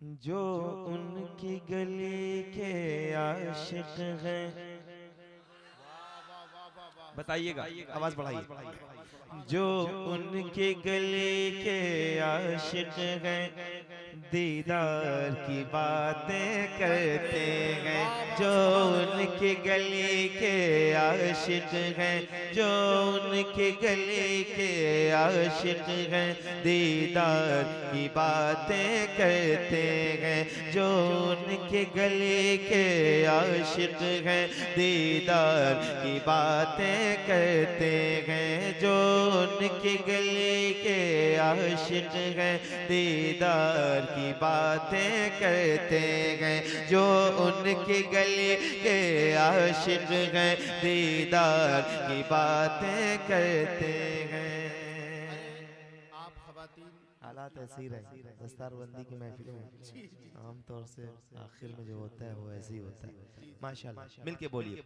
जो उनकी गली के आशिक हैं। बताइएगा, आवाज बढ़ाइए। जो उनकी गली के आशिक हैं, दीदार की बातें करते हैं। जो उनकी गली के आशिक हैं, जो उनकी गली के आशिक हैं, दीदार की बातें करते हैं। जो उनकी गली के आशिक हैं, दीदार की बातें करते हैं। जो उनकी गली के आशिक हैं, दीदार की बातें करते हैं। जो उनकी गली के आशिक हैं, दीदार की बातें करते हैं। आप खवातीन हालात ऐसे ही रहे, दस्तारबंदी की महफिल में आमतौर से आखिर में जो होता है वो ऐसे ही होता है। माशाल्लाह, मिलके बोलिए।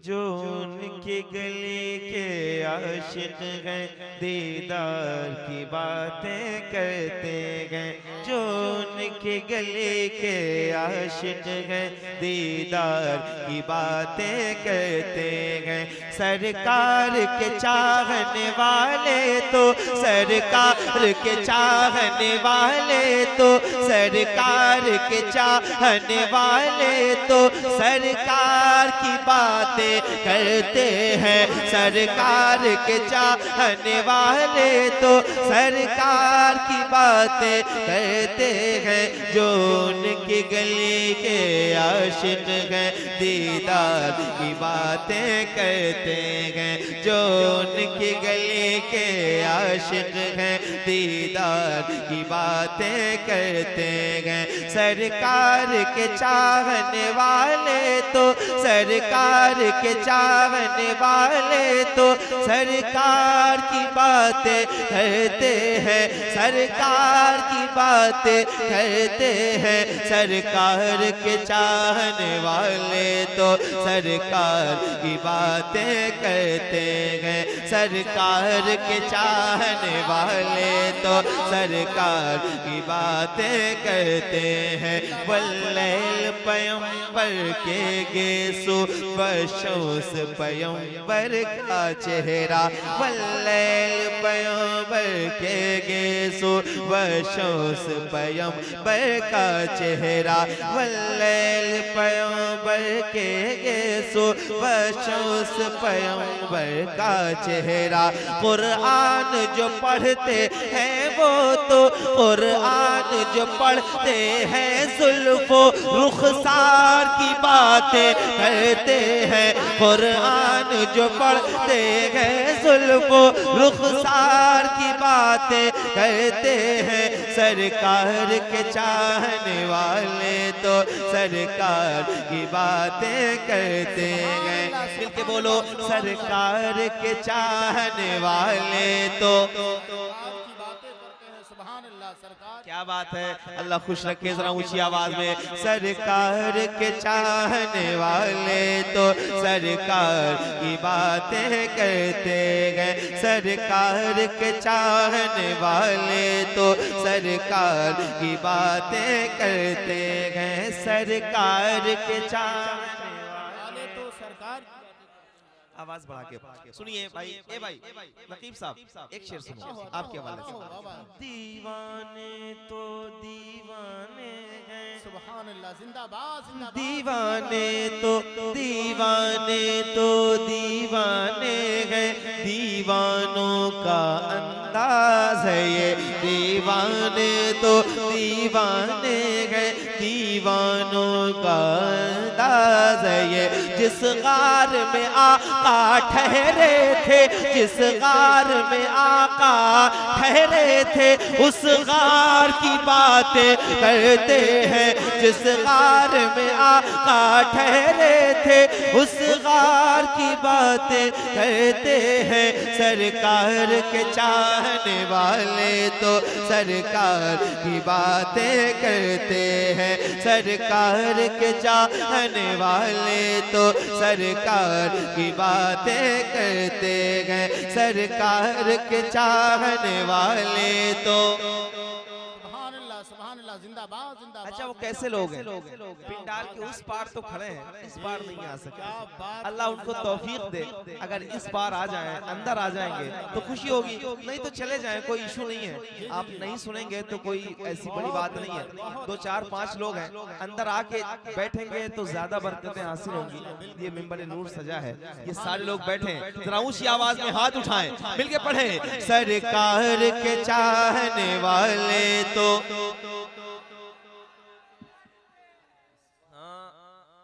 जो उनकी गली के आशिक हैं, दीदार की बातें करते हैं। जो उनकी गली के आशिक हैं, दीदार की बातें करते हैं। सरकार के चाहने वाले तो, सरकार के चाहने वाले तो, सरकार के चाहने वाले तो सरकार की बातें करते हैं। सरकार के चाहने वाले तो सरकार की बातें करते हैं। जो उनकी गली के आशिक हैं, दीदार की बातें करते हैं। जो उनकी गली के आशिक हैं, दीदार की बातें करते हैं। सरकार के चाहने वाले तो, सरकार के चाहने वाले तो सरकार की बातें करते हैं। सरकार की बातें करते हैं। सरकार के चाहने वाले तो सरकार की बातें करते हैं। सरकार के चाहने वाले तो सरकार की बातें करते हैं। वल्लैल पैगंबर के गेसो बशोस पैगंबर का चेहरा। वल्लैल पैगंबर के गेसो बशोस पैगंबर का चेहरा। वल्लैल पैगंबर के गेसो बशोस पैगंबर का चेहरा। कुरान जो पढ़ते हैं वो तो, कुरान जो पढ़ते हैं जुल्फो रुखसार की बातें करते हैं। कुरान जो पढ़ते हैं जुल्फो रुखसार की बातें करते हैं। सरकार के चाहने वाले तो सरकार की बातें करते हैं। मिलके बोलो, सरकार के चाहने वाले तो आपकी बातें करते हैं। सुभान अल्लाह। सरकार क्या बात है, अल्लाह खुश रखे। जरा ऊंची आवाज में, सरकार के चाहने वाले तो सरकार की बातें करते हैं। सरकार के चाहने वाले तो सरकार की बातें करते हैं। सरकार के चाहने वाले तो सरकार आवाज बढ़ा के सुनिए भाई। ए भाई नकीब साहब, एक शेर सुनो आपके हवाले से। दीवाने तो दीवाने हैं, सुभान अल्लाह। जिंदाबाद जिंदाबाद। दीवाने तो दीवाने तो दीवाने हैं। दीवानों का अंदाज है ये, दीवाने तो दीवाने हैं। दीवानों का अंदाज है ये। जिस गार में आका ठहरे थे, जिस गार में आका ठहरे थे, उस गार की बातें करते हैं। जिस गार में आका ठहरे थे, उस गार की बातें करते हैं। सरकार के चाहने वाले तो सरकार की बातें करते हैं। सरकार के चाहने वाले तो सरकार की बातें करते हैं। सरकार के चाहने वाले तो सुभान अल्लाह। सुभान अल्लाह। जिंदा जिंदाबाद जिंदाबाद। अच्छा वो कैसे लोग हैं? पिंडाल के उस पार तो खड़े हैं, इस पार नहीं आ सकते। अल्लाह उनको तौफीक दे, अगर इस पार आ जाएं, अंदर आ जाएंगे तो खुशी होगी, नहीं तो चले जाएं, कोई इशू नहीं है। आप नहीं सुनेंगे तो कोई ऐसी बड़ी बात नहीं है। 2 4 5 लोग हैं, अंदर आके बैठेंगे तो ज्यादा बरकतें हासिल होंगी। ये मिंबर नूर सजा है, ये सारे लोग बैठे हैं, जरा ऊंची आवाज में हाथ उठाएं, मिलके पढ़ें। सरकार के चाहने वाले तो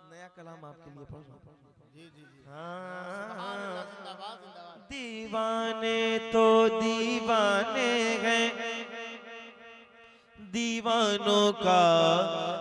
नया कलाम आपके लिए पढ़ रहा हूं। जी जी जी। हाँ, जिंदाबाद जिंदाबाद। दीवाने तो दीवाने हैं, दीवानों का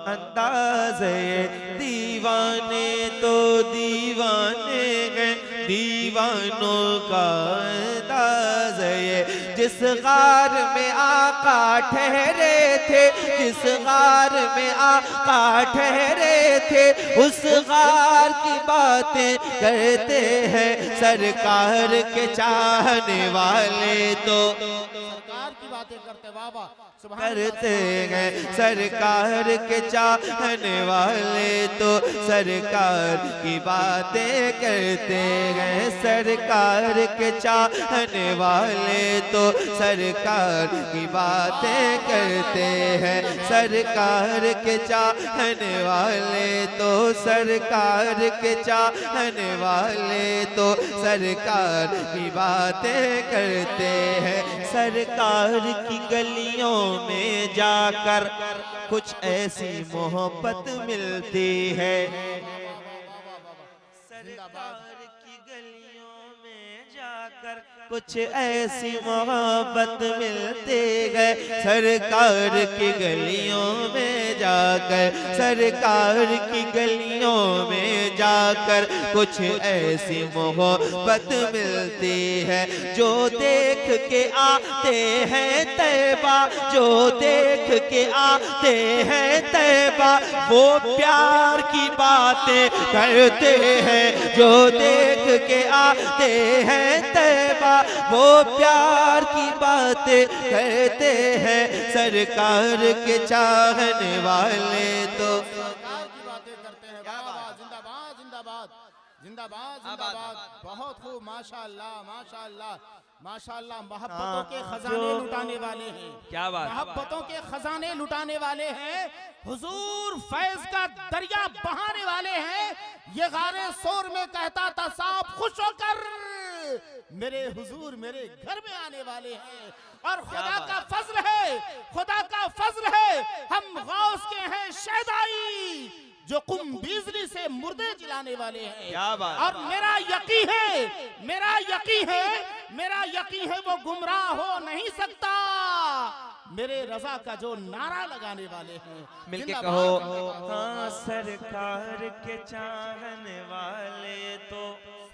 अंदाज है। दीवाने तो दीवाने हैं, दीवानों का अंदाज है। जिस गार में आका ठहरे थे, जिस गार में आका ठहरे थे, उस गार की बातें करते हैं सरकार के चाहने वाले तो। सरकार की बातें करते बाबा करते हैं सरकार के चाहने वाले तो सरकार की बातें करते हैं। सरकार के चाहने वाले तो सरकार की बातें करते हैं। सरकार के चाहने वाले तो सरकार के चाहने वाले तो सरकार की बातें करते हैं। सरकार की गलियों में जाकर कुछ ऐसी मोहब्बत मिलती है। सरकार की गलियों में जाकर कुछ ऐसी मोहब्बत मिलती है। सरकार की गलियों में जाकर, सरकार की गलियों में जाकर कुछ ऐसी मोहब्बत मिलती है। जो देख के आते हैं तैबा, जो देख के आते हैं तैबा, वो प्यार की बातें करते हैं। जो देख के आते हैं तैबा, वो प्यार की बातें करते हैं। सरकार के चाहने वाले तो सरकार की बातें करते हैं बाबा। जिंदाबाद जिंदाबाद जिंदाबाद जिंदाबाद। बहुत खूब, माशाअल्लाह माशाअल्लाह माशाअल्लाह। मोहब्बतों के खजाने लुटाने वाले हैं। क्या बात, मोहब्बतों के खजाने लुटाने वाले हैं। हुजूर फैज का दरिया बहाने वाले हैं। ये गारे शोर में कहता था साहब खुश होकर मेरे हुजूर मेरे घर में आने वाले हैं। और खुदा का फजल है, खुदा का फजल है, हम गौस के हैं शहदाई जो कुम बिजली से मुर्दे जिलाने वाले हैं। क्या बात। और मेरा यकीन है, मेरा यकीन है, मेरा यकीन है वो गुमराह हो नहीं सकता मेरे रजा का जो नारा लगाने वाले हैं। मिलके कहो हाँ सरकार के चाहने वाले तो।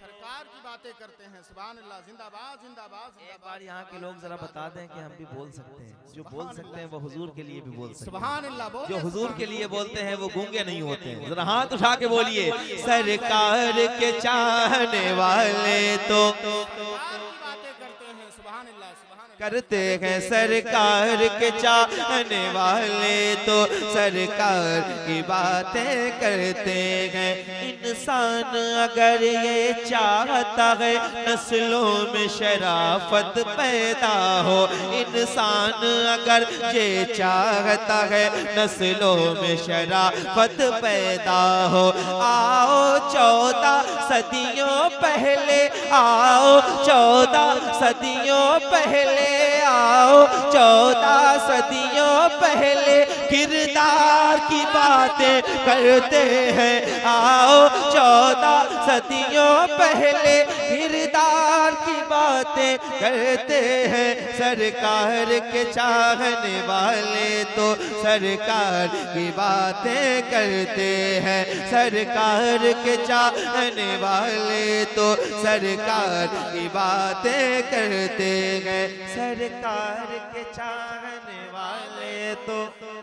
सरकार की बातें करते हैं। सुभान अल्लाह। जिंदाबाद जिंदाबाद। एक बार यहाँ के लोग जरा बता दें कि हम भी बोल सकते हैं। जो बोल सकते हैं वो हुजूर के लिए भी बोल सकते हैं। सुभान अल्लाह। जो हुजूर के लिए बोलते हैं वो गूंगे नहीं होते हैं। जरा हाथ उठा के बोलिए सरकार के चाहने वाले तो बातें करते हैं। सुभान अल्लाह सुभान अल्लाह। करते हैं सरकार के चाहने वाले तो सरकार की बातें करते हैं। इंसान अगर ये चाहता है नस्लों में शराफत पैदा हो, इंसान अगर ये चाहता है नस्लों में शराफत पैदा हो, आओ 14 सदियों पहले, आओ 14 सदियों पहले, आओ 14 सदियों पहले किरदार की बातें करते हैं। आओ 14 सदियों पहले किरदार की बातें करते हैं। सरकार के चाहने वाले तो सरकार की बातें करते हैं। सरकार के चाहने वाले तो सरकार की बातें करते हैं। सरकार के चाहने वाले तो की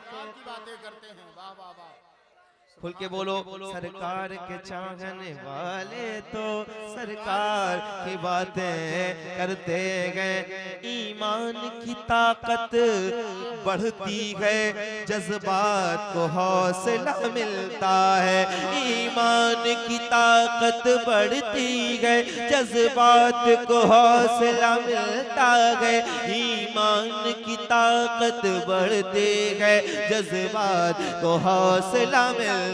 बातें करते हैं। वाह वाह वाह। खुल के बोलो। सरकार के चाहने वाले तो सरकार की बातें करते गए। ईमान की ताकत बढ़ती है, जज्बात को हौसला मिलता है। ईमान की ताकत बढ़ती है, जज्बात को हौसला मिलता है। ईमान की ताकत बढ़ती है, जज्बात को हौसला मिलता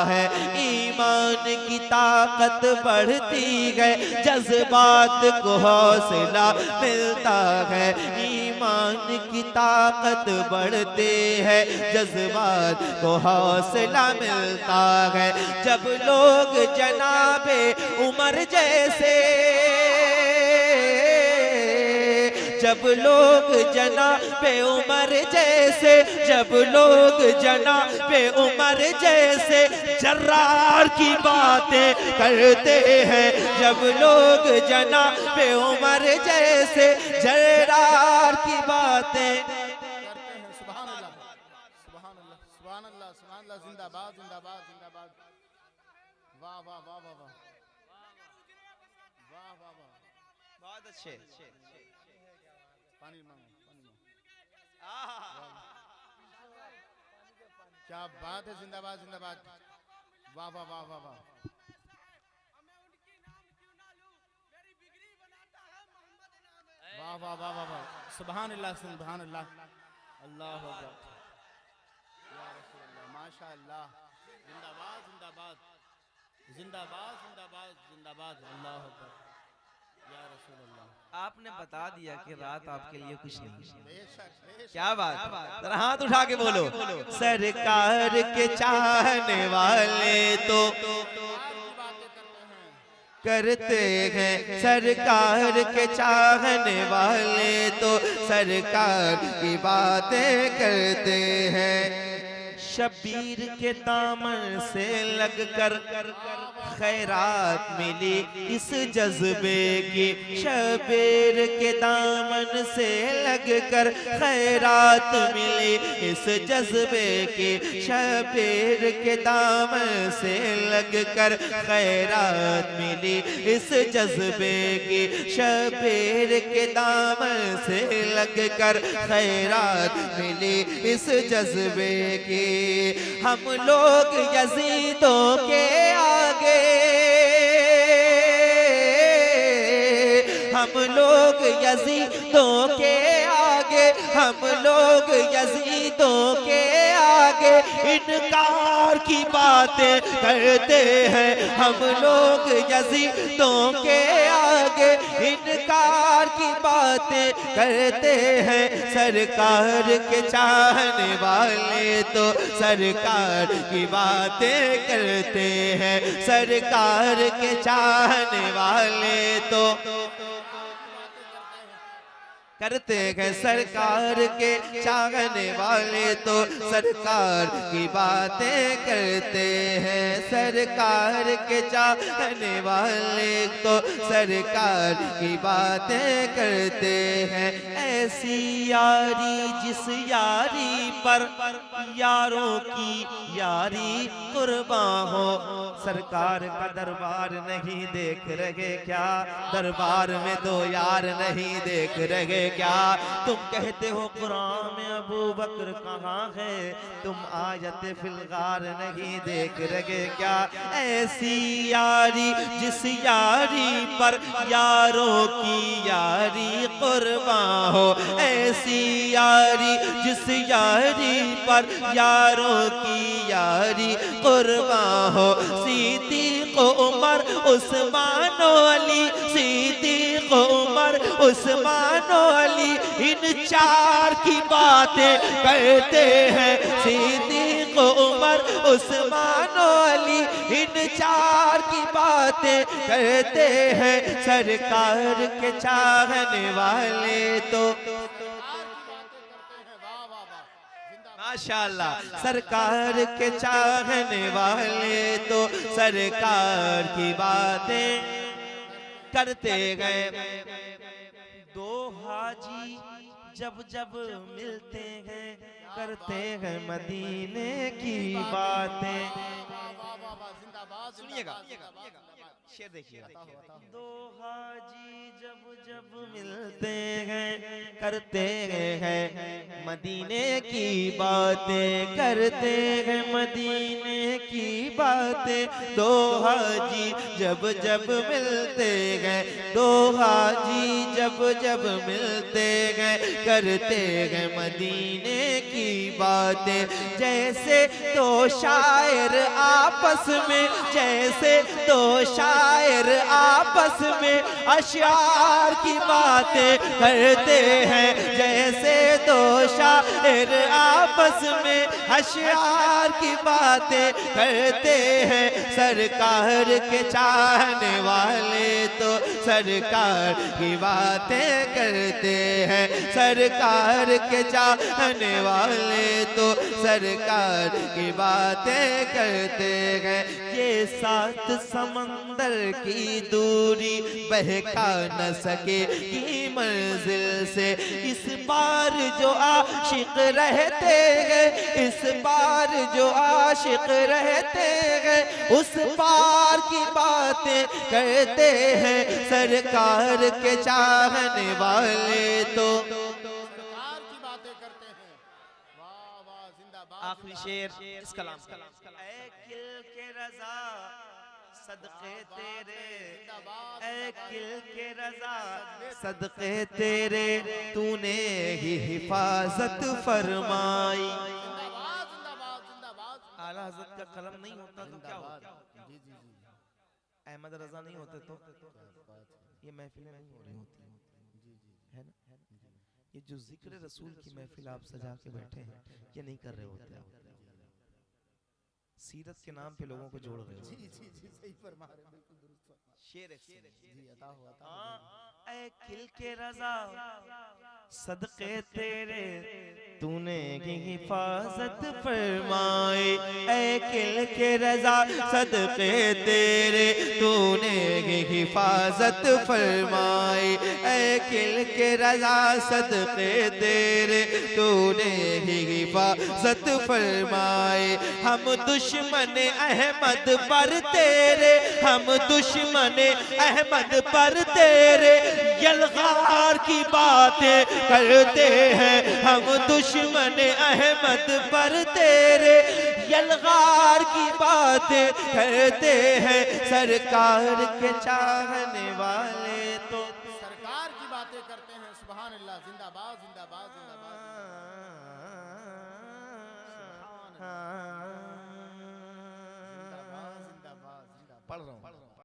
है। ईमान की ताकत बढ़ती है, जज्बात को हौसला मिलता है। ईमान की ताकत बढ़ते है, जज्बात को हौसला मिलता है। जब लोग जनाबे उमर जैसे, जब लोग जनाबे उमर जैसे, जब लोग जनाबे उमर जैसे जर्रार की बातें करते हैं। जब लोग जनाबे उमर जैसे जर्रार की बातें करते हैं। सुभान अल्लाह, सुभान अल्लाह, सुभान अल्लाह, सुभान अल्लाह। जिंदाबाद, जिंदाबाद, जिंदाबाद। वाह वाह वाह वाह वाह वाह वाह वाह। बहुत अच्छे। पानी मांगो, पानी मांगो। क्या बात है। जिंदाबाद, जिंदाबाद। वाह वाह वाह वाह वाह। वाह वाह वाह वाह वाह। सुभान अल्लाह, सुभान अल्लाह, अल्लाह अकबर, या रसूल अल्लाह, माशा अल्लाह। जिंदाबाद, जिंदाबाद, जिंदाबाद, जिंदाबाद, जिंदाबाद, अल्लाह अकबर, या रसूल अल्लाह। आपने बता दिया कि रात आपके लिए कुछ नहीं। बेशक, बेशक। क्या बात, जरा हाथ उठा के बोलो। सरकार के चाहने वाले तो करते हैं, सरकार के चाहने वाले तो सरकार की बातें करते हैं। शबीर के दामन से लगकर खैरात मिली इस जज्बे की। शबीर के दामन से लगकर खैरात मिली इस जज्बे की। शबीर के दामन से लगकर खैरात मिली इस जज्बे की। शबीर के दामन से लगकर खैरात मिली इस जज्बे की। हम लोग यजीदों के आगे, हम लोग यजीदों के आगे, हम लोग यजीदों के आगे इनकार की बातें करते हैं। हम लोग यजीदों के आगे इनकार की बातें करते हैं। सरकार के चाहने वाले तो सरकार की बातें करते हैं। सरकार के चाहने वाले तो करते हैं। सरकार के चाहने वाले तो सरकार की बातें करते हैं। सरकार के चाहने वाले तो सरकार की बातें करते हैं। ऐसी यारी जिस यारी पर यारों की यारी कुर्बान हो। सरकार का दरबार नहीं देख रहे क्या? दरबार में दो यार नहीं देख रहे क्या? तुम कहते हो कुरान में अबू बकर कहाँ है, तुम आयत फिलगार नहीं देख रहे क्या? ऐसी यारी जिस यारी पर यारों की यारी कुर्बान हो। ऐसी यारी जिस यारी पर यारों की यारी कुर्बान हो। सिद्दीक़ उमर उस्मान अली, सिद्दीक़ उमर उस्मान अली इन चार की बातें करते हैं। सिद्दीक़ उमर उस्मान अली इन चार की बातें करते हैं। सरकार के चाहने वाले तो माशाअल्लाह, सरकार के चाहने वाले तो सरकार की बातें करते गए। दो हाजी जब जब मिलते हैं करते हैं मदीने की बातें। सुनिएगा, शेर देखिए। दो हाजी जब जब मिलते हैं करते हैं मदीने की बातें, करते हैं मदीने की बातें। दो हाजी जब जब मिलते हैं, दो हाजी जब जब मिलते हैं करते हैं मदीने की बातें। जैसे दो शायर आपस में, जैसे दो शायर आपस में अशआर की बातें करते हैं। जैसे दो शायर आपस में अशआर की बातें करते हैं। सरकार के चाहने वाले तो सरकार की बातें करते हैं। सरकार के चाहने वाले तो सरकार की बातें करते हैं। ये सात समंदर की दूरी बहका न सकेगी मंजिल से। इस बार जो आशिक रहते हैं, इस बार जो आशिक रहते हैं, उस पार की बातें करते हैं। सरकार के चाहने वाले तो सरकार की बातें करते हैं। वाह वाह, जिंदाबाद। आखिरी शेर इस कलाम का। ऐ किल के रजा सदके तेरे, ऐ किल के रजा सदके तेरे, तूने ही हिफाजत फरमाई। जिंदाबाद जिंदाबाद जिंदाबाद। आला हज़रत का कलम नहीं होता तो क्या होता? जी जी जी, अहमद रजा नहीं होते तो ये महफिलें नहीं हो रही होती, है ना? ये जो जिक्र रसूल की महफिल आप सजा के बैठे हैं, ये नहीं कर रहे होते आप। सीरत के नाम पे लोगों को जोड़ रहे हो। जी जी जी, सही फरमा रहे हैं, बिल्कुल दुरुस्त फरमा। शेर जी, अता हुआ। ऐ खिल के रजा सदके तेरे, तूने की हिफाजत फरमाई। ऐ खिल के रजा सदके तेरे, तूने की हिफाजत फरमाई। ऐ खिल के रजा सदके तेरे, तूने की हिफाजत फरमाई। हम दुश्मन अहमद पर तेरे, हम दुश्मन अहमद पर तेरे, यलगार की बातें करते हैं। हम दुश्मन अहमद पर तेरे, यलगार की बातें करते हैं। सरकार के चाहने वाले तो सरकार की बातें करते हैं। सुभान अल्लाह, जिंदाबाद जिंदाबाद जिंदाबाद। पढ़ रहा हूँ।